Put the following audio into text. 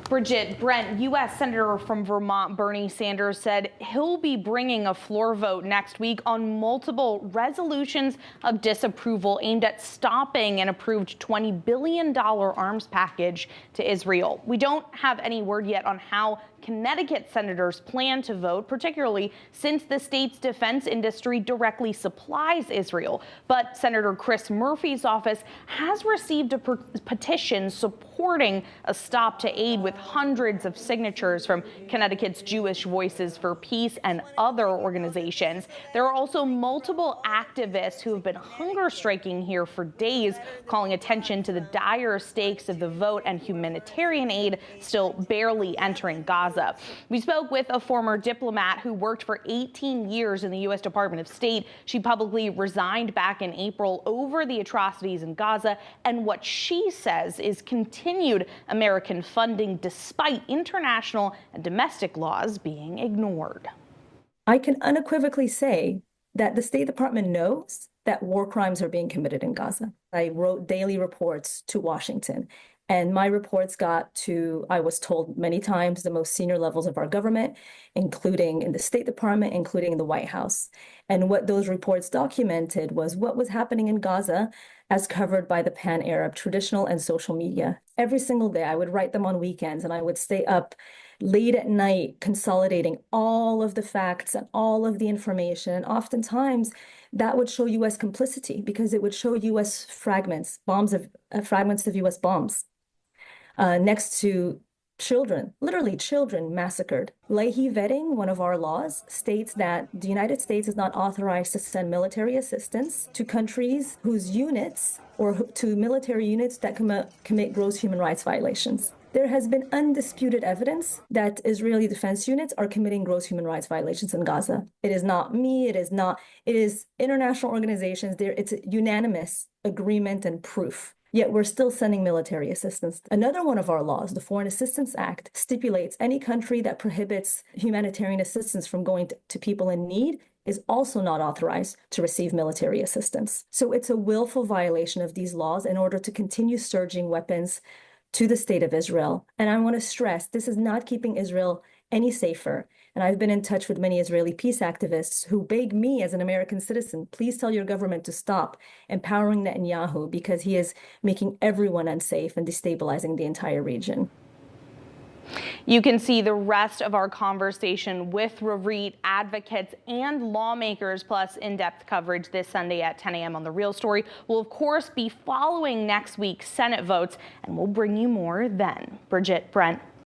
Bridget, Brent, U.S. Senator from Vermont Bernie Sanders said he'll be bringing a floor vote next week on multiple resolutions of disapproval aimed at stopping an approved $20 billion arms package to Israel. We don't have any word yet on how Connecticut senators plan to vote, particularly since the state's defense industry directly supplies Israel. But Senator Chris Murphy's office has received a petition supporting a stop to aid with hundreds of signatures from Connecticut's Jewish Voices for Peace and other organizations. There are also multiple activists who have been hunger striking here for days, calling attention to the dire stakes of the vote and humanitarian aid still barely entering Gaza. We spoke with a former diplomat who worked for 18 years in the U.S. Department of State. She publicly resigned back in April over the atrocities in Gaza and what she says is continued American funding despite international and domestic laws being ignored. I can unequivocally say that the State Department knows that war crimes are being committed in Gaza. I wrote daily reports to Washington. And my reports got to, I was told many times, the most senior levels of our government, including in the State Department, including in the White House. And what those reports documented was what was happening in Gaza as covered by the pan-Arab traditional and social media. Every single day, I would write them on weekends, and I would stay up late at night consolidating all of the facts and all of the information. And oftentimes, that would show U.S. complicity because it would show U.S. fragments, fragments of U.S. bombs. Next to children, literally children massacred. Leahy vetting, one of our laws, states that the United States is not authorized to send military assistance to countries whose units or to military units that commit gross human rights violations. There has been undisputed evidence that Israeli defense units are committing gross human rights violations in Gaza. It is not me, it is international organizations. It's a unanimous agreement and proof. Yet we're still sending military assistance. Another one of our laws, the Foreign Assistance Act, stipulates any country that prohibits humanitarian assistance from going to people in need is also not authorized to receive military assistance. So it's a willful violation of these laws in order to continue surging weapons to the state of Israel. And I want to stress, this is not keeping Israel any safer. And I've been in touch with many Israeli peace activists who beg me as an American citizen, please tell your government to stop empowering Netanyahu because he is making everyone unsafe and destabilizing the entire region. You can see the rest of our conversation with Rarit, advocates and lawmakers, plus in-depth coverage this Sunday at 10 a.m. on The Real Story. We'll, of course, be following next week's Senate votes, and we'll bring you more then. Bridget, Brent.